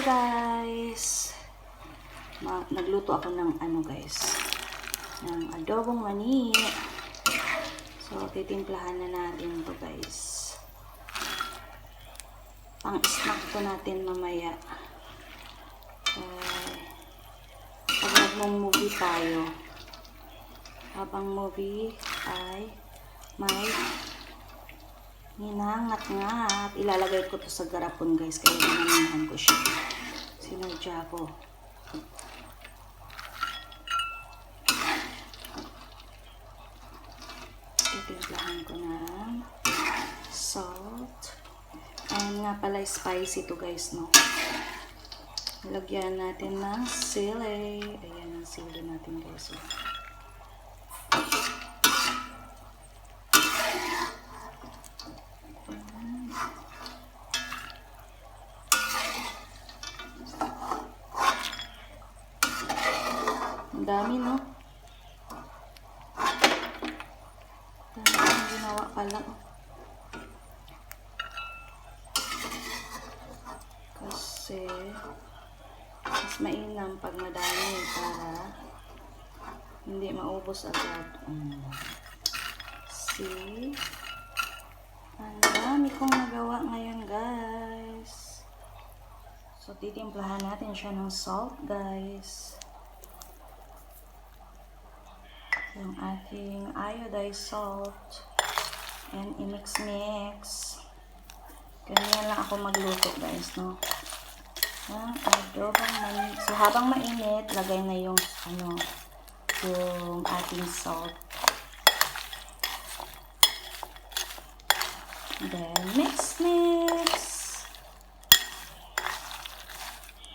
guys, nagluto ako ng guys, ng adobong mani. So titimplahan na natin to guys. Pang snack to natin mamaya. Pag nagmo-movie tayo, habang movie ay may hinangat-ngat. Ilalagay ko to sa garapon guys, kaya nananahan ko siya. Sinadya ko. Itimplahan ko ng salt. And nga pala spicy to guys, no? Lagyan natin ng sili. Ayan ang sili natin guys. Ang dami, no? Ang ginawa pala. Kasi mas mainam pag madami para hindi maubos agad. See? Ang dami kong nagawa ngayon, guys. So, titimplahan natin siya ng salt, guys. Yung ating iodized salt. And i-mix-mix. Ganyan lang ako magluto, guys, no? Ang adobong mani. So, habang mainit, lagay na yung, yung ating salt. Then, mix.